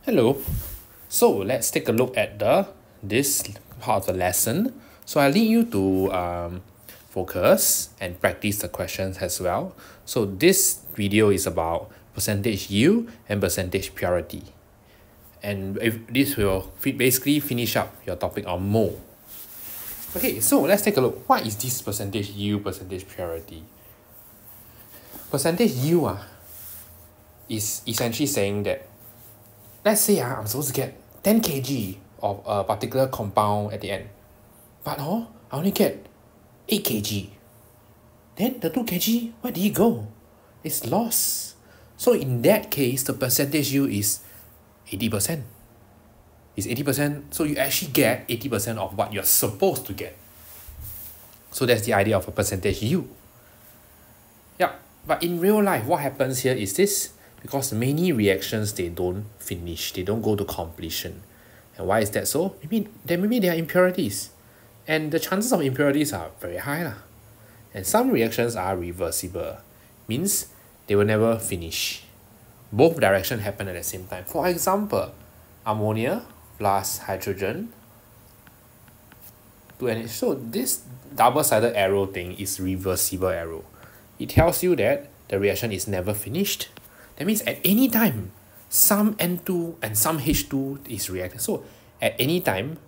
Hello. So let's take a look at this part of the lesson. So I need you to focus and practice the questions as well. So this video is about percentage yield and percentage purity. And if this will basically finish up your topic on mole. Okay, so let's take a look. What is this percentage yield, percentage purity? Percentage yield is essentially saying that, let's say I'm supposed to get 10 kg of a particular compound at the end, but I only get 8 kg. Then the 2 kg, where did it go? It's lost. So in that case, the percentage yield is 80%. It's 80%, so you actually get 80% of what you're supposed to get. So that's the idea of a percentage yield. Yeah, but in real life, what happens here is this. Because many reactions, they don't finish, they don't go to completion. And why is that so? Maybe there are impurities. And the chances of impurities are very high. And some reactions are reversible. Means they will never finish. Both directions happen at the same time. For example, ammonia plus hydrogen to NH. So this double-sided arrow thing is reversible arrow. It tells you that the reaction is never finished. That means at any time, some N2 and some H2 is reacting. So at any time,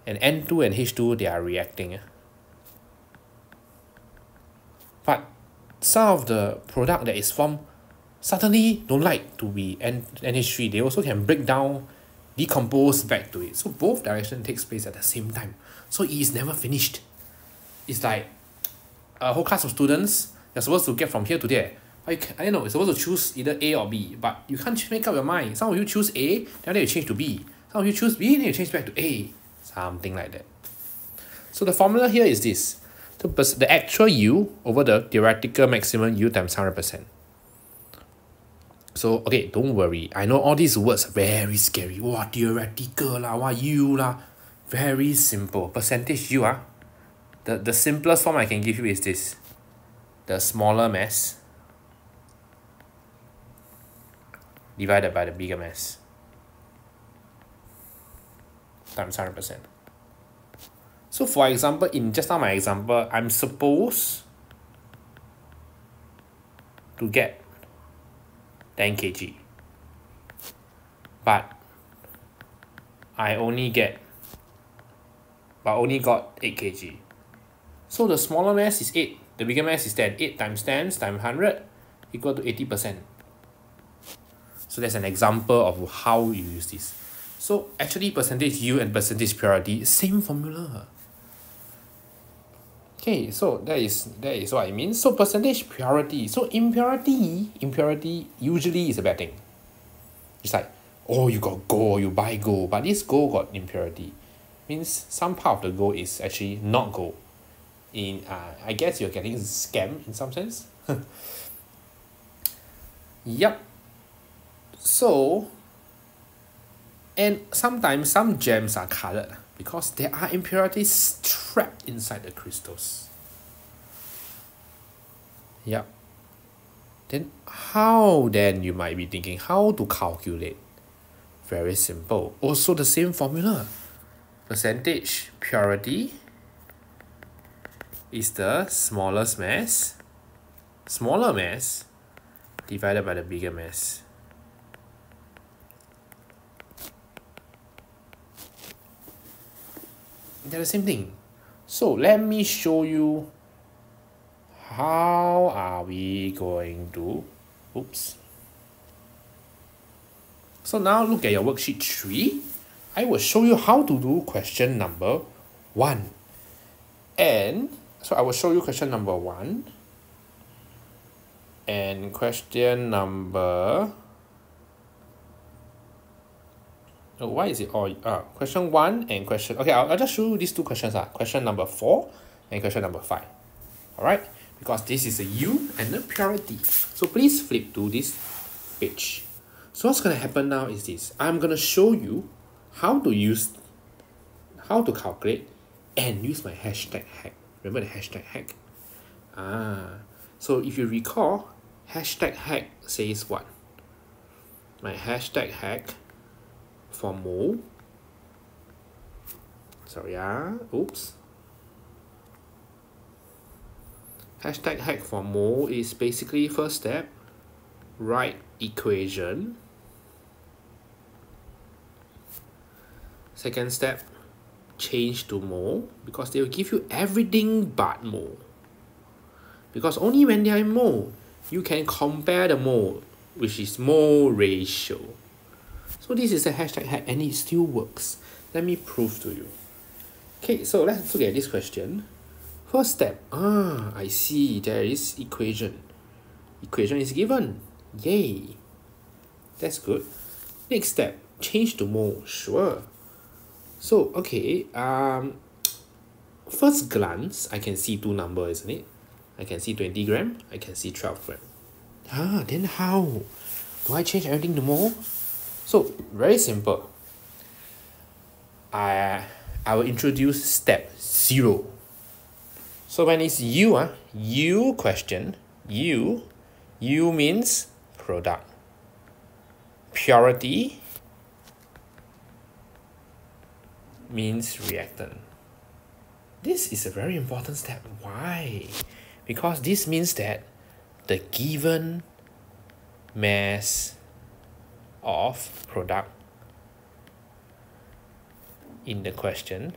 and N2 and H2, they are reacting. But some of the product that is formed suddenly don't like to be NH3. They also can break down, decompose back to it. So both directions takes place at the same time. So it is never finished. It's like a whole class of students, you're supposed to get from here to there. I don't know, you're supposed to choose either A or B, but you can't make up your mind. Some of you choose A, then you change to B. Some of you choose B, then you change back to A. Something like that. So the formula here is this. The actual yield over the theoretical maximum yield times 100%. So, okay, don't worry. I know all these words are very scary. Wow, theoretical lah, wow, yield lah. Very simple. Percentage yield. The simplest form I can give you is this. The smaller mass divided by the bigger mass times 100%. So for example, in just now my example, I'm supposed to get 10 kg, but I only got 8 kg. So the smaller mass is 8, the bigger mass is 10. 8 times 10 times 100 equal to 80%. So that's an example of how you use this. So actually percentage yield and percentage purity, same formula. Okay, so that is what I mean. So percentage purity. So impurity usually is a bad thing. It's like, oh, you got gold, you buy gold, but this gold got impurity. Means some part of the gold is actually not gold. I guess you're getting scammed in some sense. Yep. So, and sometimes some gems are colored because there are impurities trapped inside the crystals. Yep. Then how then you might be thinking, how to calculate? Very simple. Also the same formula. Percentage purity is the smallest mass. Smaller mass divided by the bigger mass. They're the same thing. So let me show you how are we going to, oops. So now look at your worksheet 3. I will show you how to do question number 1. And so I will show you question number 1. And question number, oh, why is it all question 1 and question, okay, I'll just show you these two questions. Question number 4 and question number 5. Alright, because this is a yield and a purity. So please flip to this page. So what's going to happen now is this. I'm going to show you how to calculate and use my hashtag hack. Remember the hashtag hack? So if you recall, hashtag hack says what? My hashtag hack for mole. Sorry, oops. Hashtag hack for mole is basically first step, write equation. Second step, change to mole, because they will give you everything but mole. Because only when they are in mole, you can compare the mole, which is mole ratio. So this is a hashtag hack and it still works. Let me prove to you. Okay, so let's look at this question. First step, I see there is equation. Equation is given. Yay. That's good. Next step, change to mole. Sure. So, okay, first glance, I can see two numbers, isn't it? I can see 20 gram, I can see 12 gram. Then how? Do I change everything to mole? So, very simple. I will introduce step 0. So when it's U question, U means product. Purity means reactant. This is a very important step. Why? Because this means that the given mass of product in the question,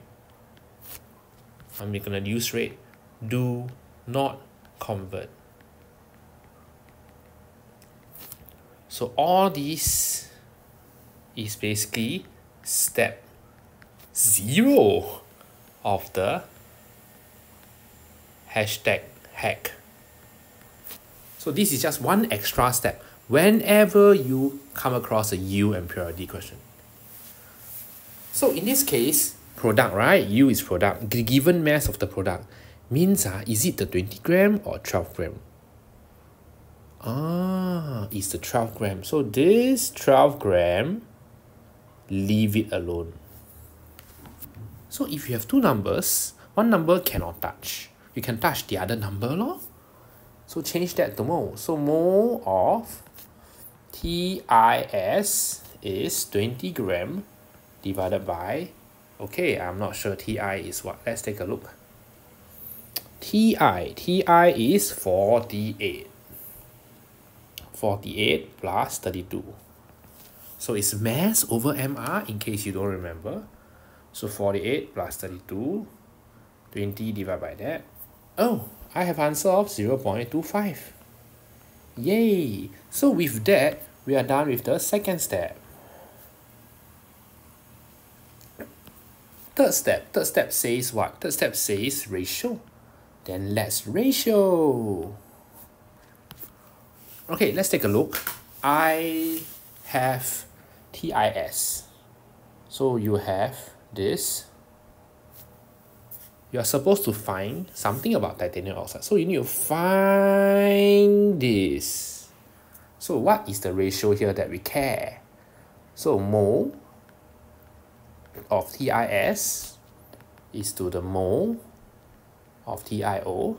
I'm gonna use rate, do not convert. So all this is basically step 0 of the hashtag hack. So this is just one extra step whenever you come across a U and purity question. So in this case, product, right? U is product. The given mass of the product means is it the 20 gram or 12 gram? It's the 12 gram. So this 12 gram, leave it alone. So if you have two numbers, one number cannot touch. You can touch the other number, lor. So change that to mole. So mole of TIS is 20 gram divided by, okay, I'm not sure TI is what. Let's take a look. TI is 48. 48 plus 32. So it's mass over MR in case you don't remember. So 48 plus 32, 20 divided by that. Oh, I have answer of 0.25. Yay! So with that, we are done with the second step. Third step says what? Third step says ratio. Then let's ratio. Okay, let's take a look. I have TIS. So you have this. You are supposed to find something about titanium oxide. So you need to find this. So what is the ratio here that we care? So mole of TIS is to the mole of TiO.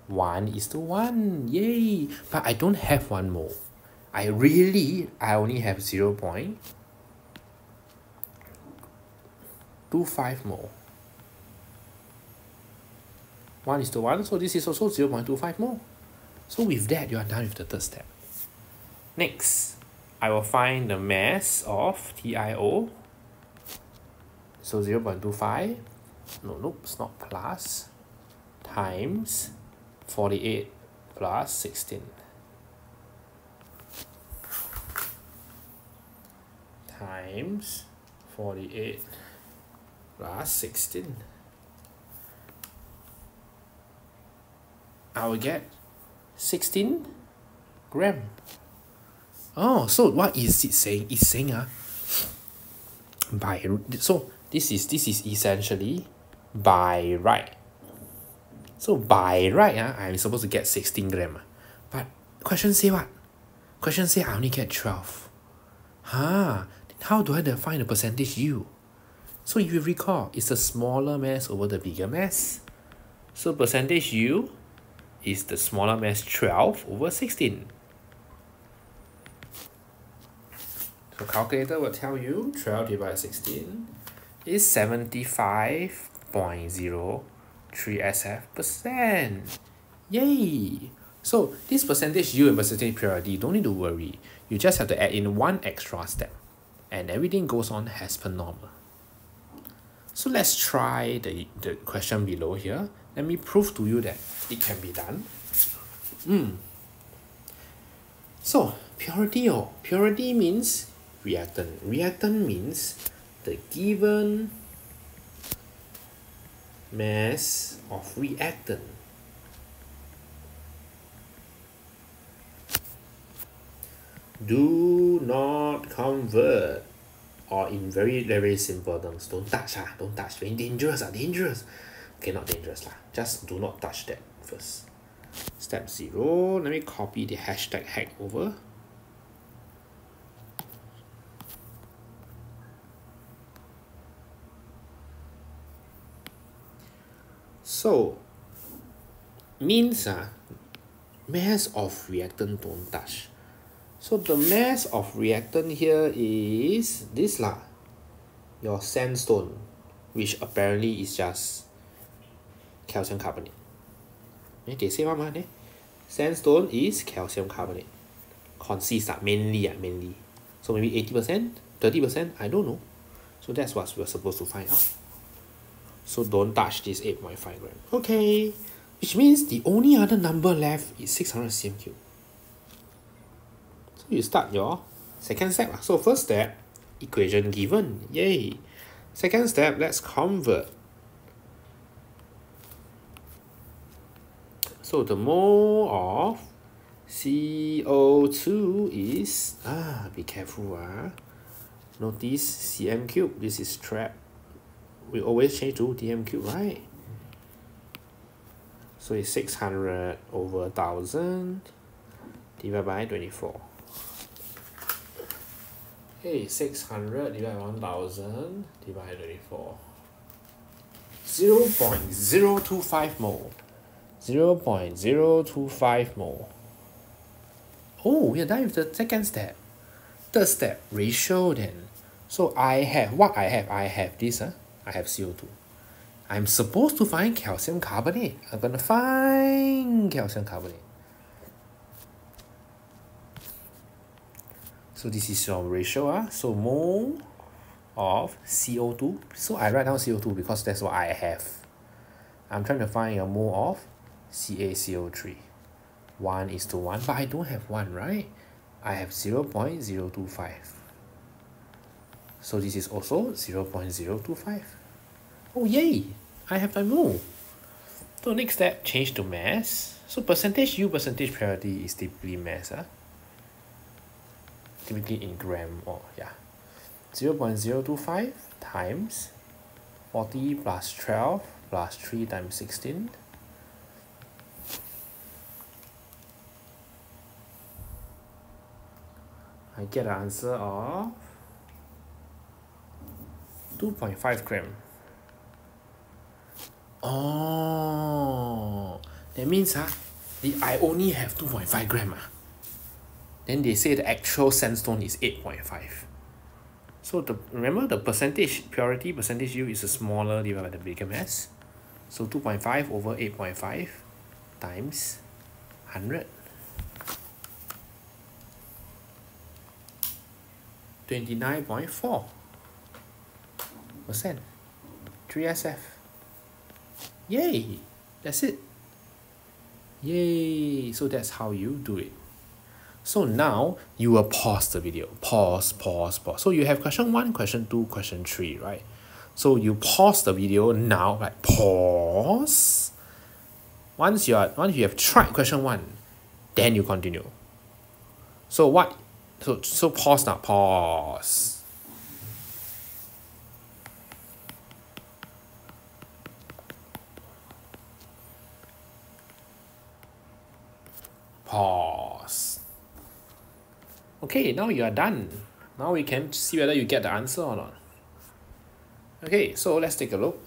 1:1. Yay! But I don't have 1 mole. I only have 0.25 mole. 1:1, so this is also 0.25 mole. So with that, you are done with the third step. Next, I will find the mass of TiO. So 0.25, nope, it's not plus, times 48 plus 16. Times 48 plus 16. I will get 16 gram. Oh, so what is it saying? It's saying by, so this is essentially by right. So by right, I'm supposed to get 16 gram. But question say what? Question say I only get 12. How do I define the percentage U? So if you recall, it's the smaller mass over the bigger mass. So percentage U is the smaller mass 12 over 16. So calculator will tell you 12 divided by 16 is 75.03 SF%. Yay! So this percentage yield and percentage purity, don't need to worry. You just have to add in one extra step. And everything goes on as per normal. So let's try the question below here. Let me prove to you that it can be done. So purity means reactant. Reactant means the given mass of reactant do not convert, or in very simple terms, don't touch, very dangerous, okay, not dangerous, just do not touch that first. Step 0, let me copy the hashtag hack over. So means mass of reactant don't touch. So the mass of reactant here is this your sandstone, which apparently is just calcium carbonate. They say what sandstone is calcium carbonate. Consists mainly. So maybe 80%, 30%, I don't know. So that's what we're supposed to find out. So don't touch this 8.5 gram. Okay, which means the only other number left is 600 cm3. So you start your second step. So first step, equation given. Yay. Second step, let's convert. So the mole of CO2 is, be careful. Notice cm cube, this is trapped. We always change to dm cube, right? So it's 600 over 1000 divided by 24. Okay, 600 divided by 1000 divided by 24. 0.025 mole. 0.025 mole. Oh, we are done with the second step. Third step, ratio then. So I have this. I have CO2. I'm supposed to find calcium carbonate. I'm gonna find calcium carbonate. So this is your ratio. So mole of CO2. So I write down CO2 because that's what I have. I'm trying to find a mole of CaCO3. 1:1, but I don't have 1, right? I have 0.025. So this is also 0.025. Oh yay! I have my mole. So next step, change to mass. So percentage U, percentage purity is typically mass. Typically in gram, 0.025 times 40 plus 12 plus 3 times 16. I get an answer of 2.5 gram. Oh, that means I only have 2.5 gram. Then they say the actual sandstone is 8.5. So remember the percentage purity, percentage U is a smaller divided by the bigger mass. So 2.5 over 8.5 times 100. 29.4%. 3SF. Yay! That's it. Yay! So that's how you do it. So now you will pause the video. Pause. So you have question 1, question 2, question 3, right? So you pause the video now, pause. Once you have tried question 1, then you continue. So what? So pause now. Pause. Pause. Okay, now you are done. Now we can see whether you get the answer or not. Okay, so let's take a look.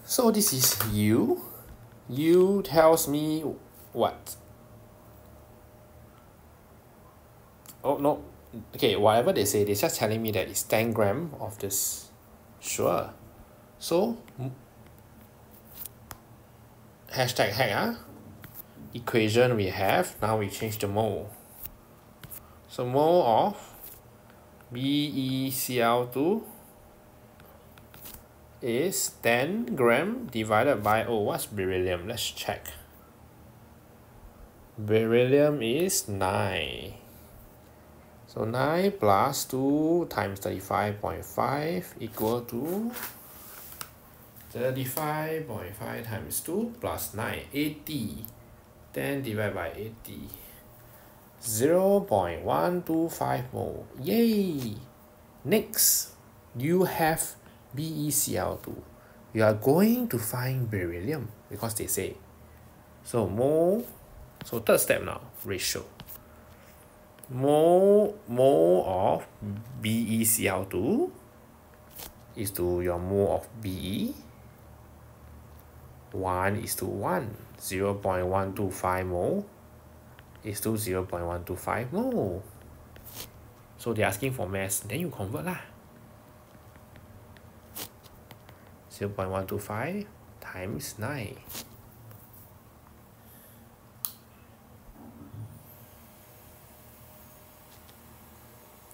So this is U. U tells me what? Oh, no. Okay, whatever they say, they're just telling me that it's 10 gram of this. Sure. So, hashtag hack, equation we have, now we change the mole. So mole of BeCl2 is 10 gram divided by, oh, what's beryllium? Let's check. Beryllium is 9. So 9 plus 2 times 35.5 equal to 35.5 times 2 plus 9, 80. 10 divided by 80. 0.125 mole. Yay! Next, you have BeCl2. You are going to find beryllium because they say. So mole, so third step now, ratio. Mole of BeCl2 is to your mole of Be. 1 is to 1. 0.125 mole is to 0.125 mole. So they're asking for mass, then you convert lah. 0.125 times 9.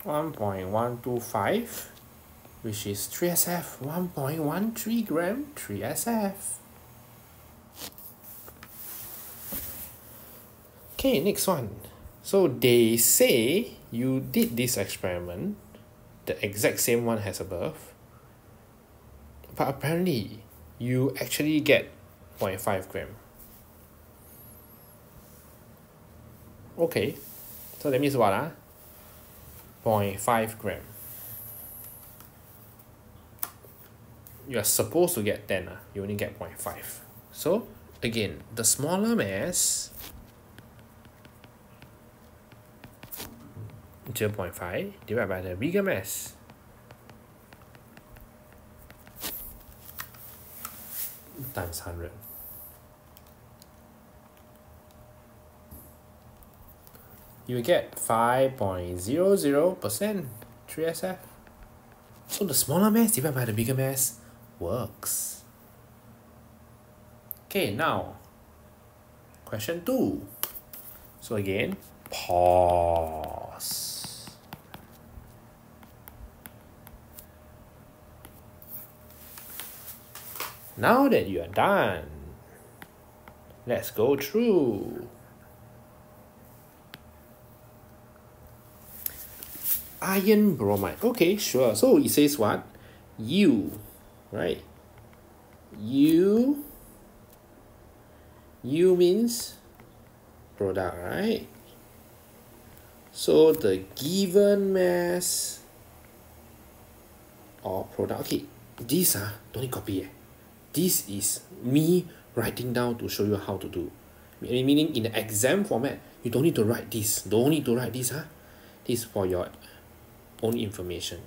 1.125, which is 3SF, 1.13 gram, 3SF. Okay, next one. So they say you did this experiment, the exact same one as above, but apparently you actually get 0.5 gram. Okay, so that means what? 0.5 gram. You are supposed to get 10, you only get 0.5. So again, the smaller mass, 0.5 divided by the bigger mass, times 100. You get 5.00% 3SF. So the smaller mass divided by the bigger mass works. Okay, now question 2. So again, pause. Now that you are done, let's go through. Iron bromide. Okay, sure. So it says what? U, right? U means product, right? So the given mass of product. Okay, this don't need copy. This is me writing down to show you how to do. Meaning in the exam format, you don't need to write this. Don't need to write this. This is for your own information.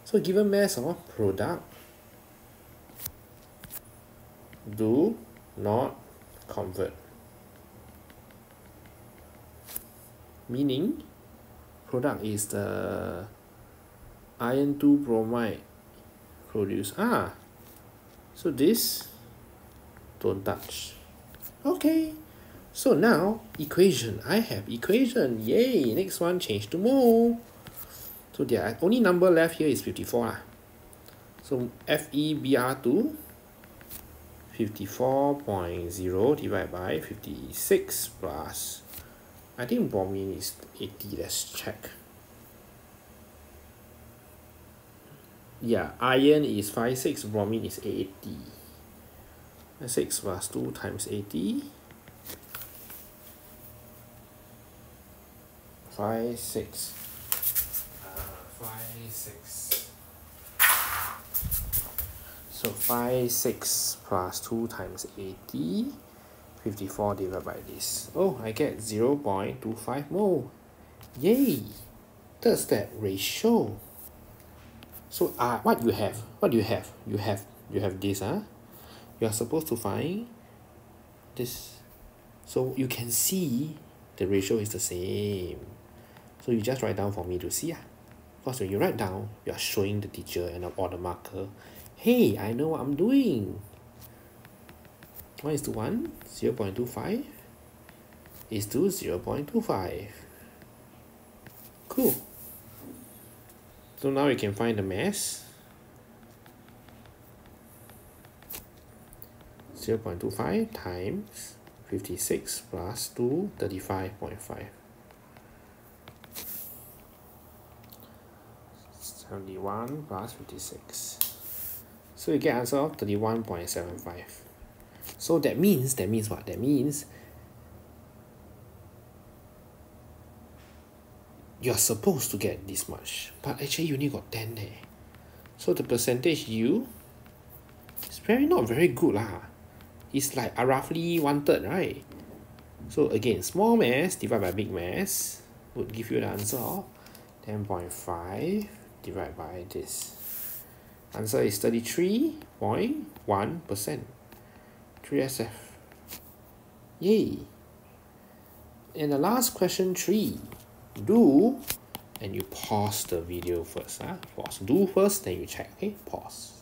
So given mass of product, do not convert. Meaning product is the iron 2 bromide produced. So this don't touch. Okay, so now equation. I have equation. Yay! Next one, change to mole. So the only number left here is 54. So FeBr2, 54.0 divided by 56 plus, I think bromine is 80. Let's check. Yeah, iron is 56, bromine is 80. 6 plus 2 times 80. 5, 6. 5, 6. So 5, 6 plus 2 times 80. 54 divided by this. Oh, I get 0.25 mole. Yay! Third step, ratio. So what you have? What do you have? You have this. You are supposed to find this. So you can see the ratio is the same. So you just write down for me to see. Because when you write down, you are showing the teacher and or the marker, hey, I know what I'm doing. 1:1, 0.25 is to 0.25. Cool. So now we can find the mass. 0.25 times 56 plus 2, 35.5. 71 plus 56. So you get answer of 31.75. So that means what? That means you're supposed to get this much, but actually you only got 10 there. So the percentage U is not very good lah. It's like roughly 1/3, right? So again, small mass divided by big mass would give you the answer of 10.5 divided by this. Answer is 33.1%. 3SF. Yay! And the last question 3. Do, and you pause the video first. Pause. Do first, then you check. Okay, pause.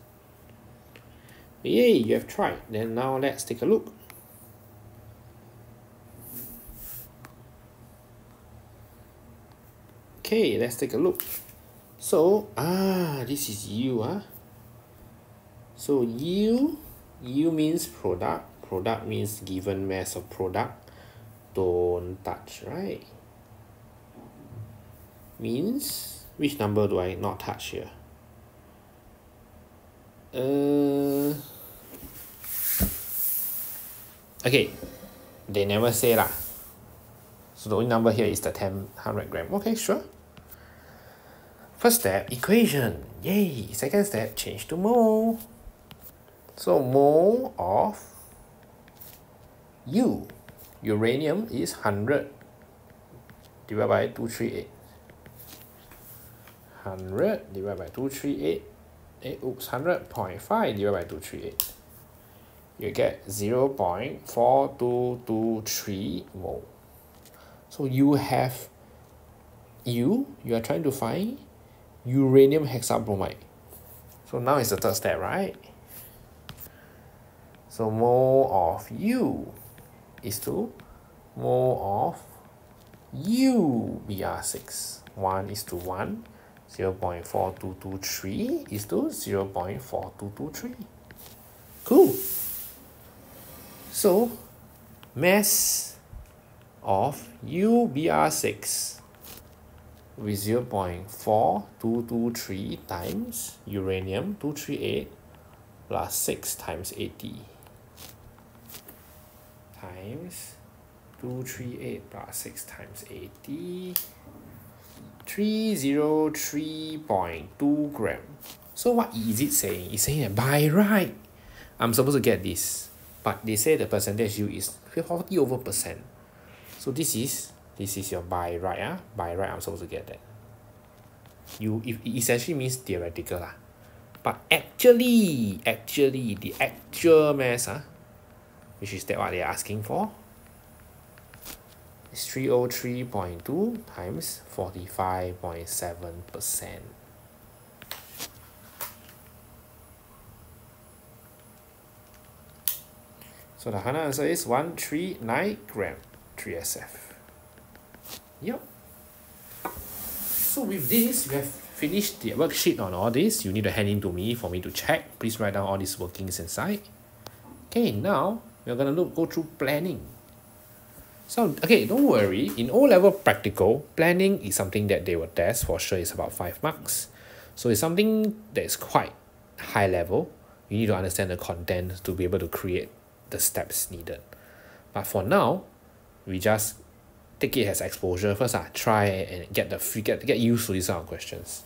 Yay, you have tried. Then now let's take a look. Okay, let's take a look. So, this is U. So U means product. Product means given mass of product. Don't touch, right? Means, which number do I not touch here? Okay, they never say lah. So the only number here is the 100 gram. Okay, sure. First step, equation. Yay! Second step, change to mole. So mole of U, uranium, is 100 divided by 238. 100 divided by 238. 100.5 divided by 238. You get 0.4223 mole. So you have you are trying to find uranium hexabromide. So now it's the third step, right? So mole of U is to mole of UBr6. 1:1. 0.4223 is to 0.4223. Cool. So mass of UBr6 with 0.4223 times uranium 238 plus 6 times 80 times 238 plus 6 times 80, 303.2 gram. So what is it saying? It's saying that by right, I'm supposed to get this, but they say the percentage U is 40%. So this is your by right. By right, I'm supposed to get that. It essentially means theoretical lah. But actually the actual mass which is that what they're asking for, is 303.2 times 45.7%. So the final answer is 139 gram 3SF. Yep. So with this, we have finished the worksheet on all this. You need to hand in to me for me to check. Please write down all these workings inside. Okay, now we're gonna go through planning. So, okay, don't worry. In O-level practical, planning is something that they will test for sure. It's about 5 marks. So it's something that is quite high level. You need to understand the content to be able to create the steps needed. But for now, we just take it as exposure first. Try and get used to these kind of questions.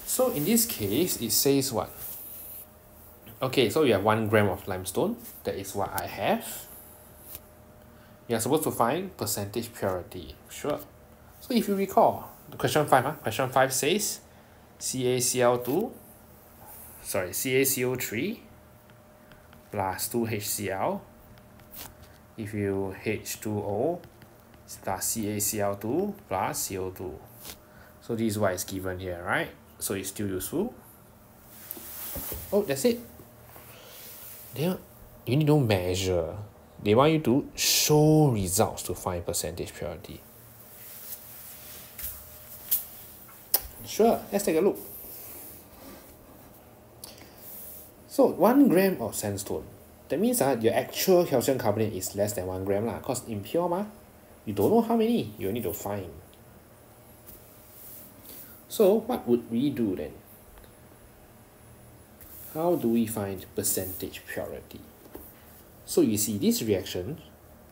So in this case, it says what? Okay, so you have 1 gram of limestone. That is what I have. You are supposed to find percentage purity. Sure. So if you recall, the question 5, question 5 says CaCO3 plus 2HCl. If you H2O, plus CaCl2 plus CO2. So this is what is given here, right? So it's still useful. Oh, that's it. Then you need to measure. They want you to show results to find percentage purity. Sure, let's take a look. So 1 gram of sandstone. That means your actual calcium carbonate is less than 1 gram because impure ma. You don't know how many, you need to find. So what would we do then? How do we find percentage purity? So you see this reaction,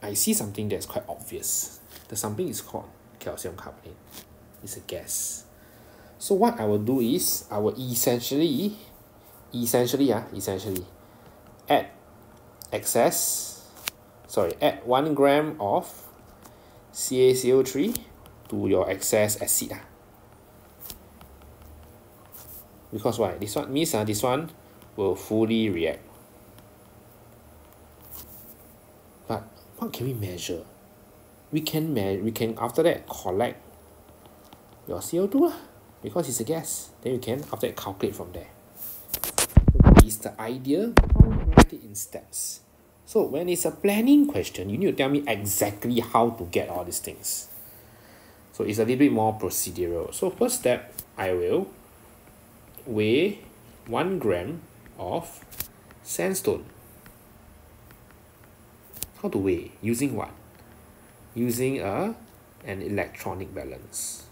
I see something that's quite obvious. The something is called calcium carbonate. It's a gas. So what I will do is, I will essentially add add 1 gram of CaCO3 to your excess acid. Because why? This one means this one will fully react. But what can we measure? We can after that collect your CO2 because it's a gas. Then you can after that calculate from there. So is the idea, write it in steps. So when it's a planning question, you need to tell me exactly how to get all these things. So it's a little bit more procedural. So first step, I will weigh 1 gram of sandstone. How to weigh? Using what? Using an electronic balance.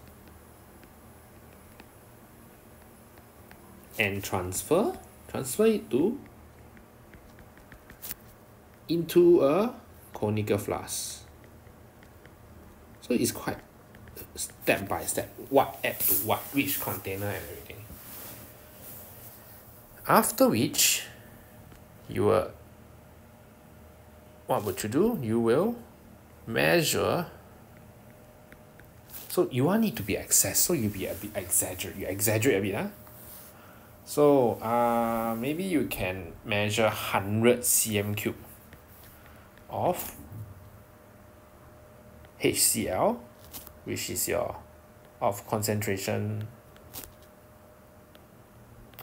And transfer it into a conical flask. So it's quite step by step, what add to what, which container and everything. After which, what would you do? You will measure. So you want it to be excess, so you be a bit exaggerate. You exaggerate a bit, So maybe you can measure 100 cm3 of HCl, which is your concentration.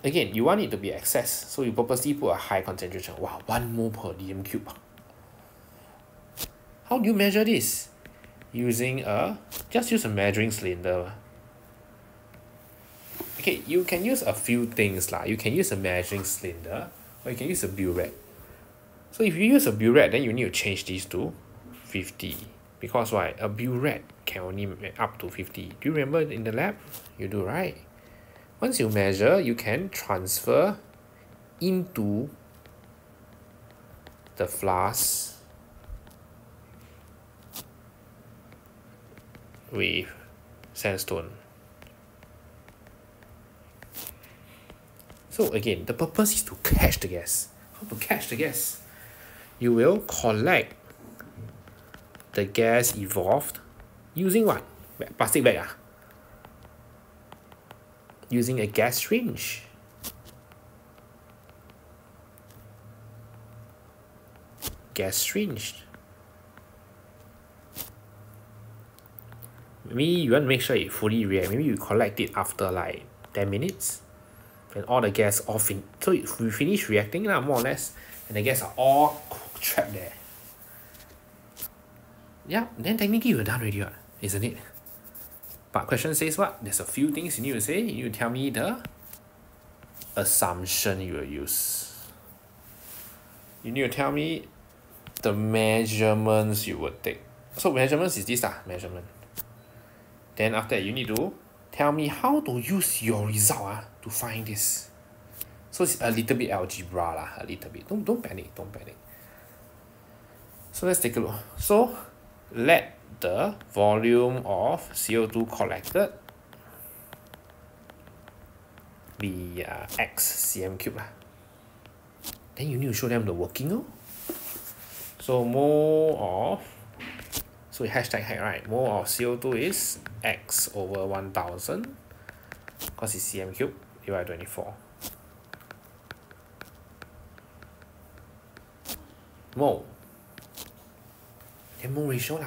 Again, you want it to be excess, so you purposely put a high concentration. Wow, 1 mole per dm3. How do you measure this? Just use a measuring cylinder. Okay, you can use a few things lah. You can use a measuring cylinder, or you can use a burette. So if you use a burette, then you need to change these to 50. Because why? A burette can only up to 50. Do you remember in the lab? You do, right? Once you measure, you can transfer into the flask with sandstone. So again, the purpose is to catch the gas. How to catch the gas? You will collect the gas evolved using what? Plastic bag. Using a gas syringe. Gas syringe. Maybe you want to make sure it fully react. Maybe you collect it after like 10 minutes. And all the gas off in. So if we finish reacting more or less, and the gas are all trapped there. Yeah, then technically you're done already, isn't it? But question says what? There's a few things you need to say. You need to tell me the assumption you will use. You need to tell me the measurements you would take. So measurements is this measurement. Then after that, you need to tell me how to use your result to find this. So it's a little bit algebra a little bit. Don't panic. So let's take a look. So let the volume of CO2 collected be x cm3. Then you need to show them the working. So mole of, so hashtag hack, right? Mole of CO2 is x over 1000 because it's cm3 divided by 24. Mole. Then mole ratio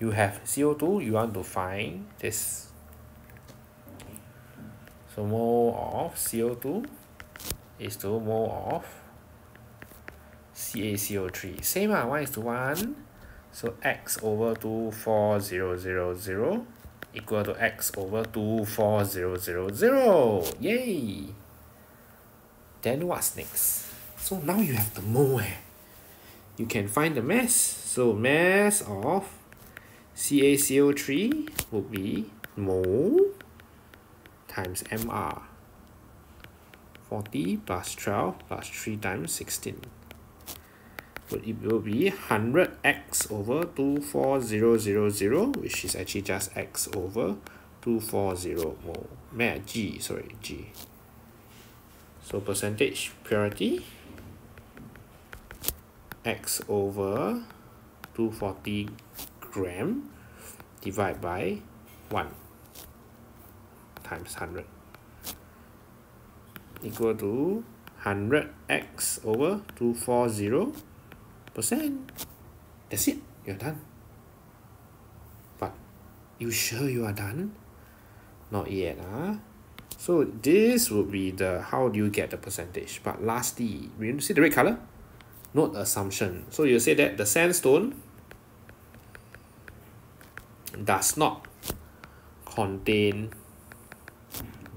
you have CO2, you want to find this. So mole of CO2 is to mole of CaCO3. Same 1:1. So x over 24000 equal to x over 24000. Yay! Then what's next? So now you have the mole. You can find the mass. So mass of CaCO3 would be mole times mR. 40 plus 12 plus 3 times 16. But it will be 100x over 24000, which is actually just x over 240 mole. G. So percentage purity, x over 240 gram divided by 1 times 100 equal to 100x over 240%. That's it, you're done. But you sure you are done? Not yet, So this would be the how do you get the percentage. But lastly, you see the red color? Note assumption. So you say that the sandstone does not contain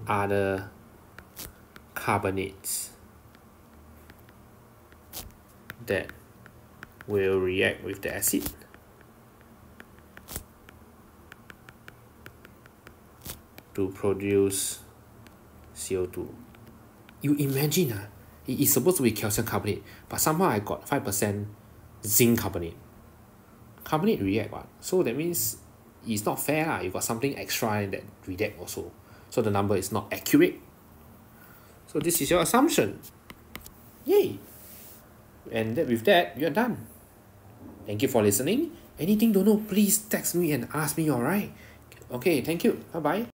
other carbonates that will react with the acid to produce CO2. You imagine it is supposed to be calcium carbonate, but somehow I got 5% zinc carbonate. Carbonate react what? So that means it's not fair. You got something extra in that react also. So the number is not accurate. So this is your assumption. Yay! And with that, you're done. Thank you for listening. Anything don't know, please text me and ask me, alright? Okay, thank you. Bye-bye.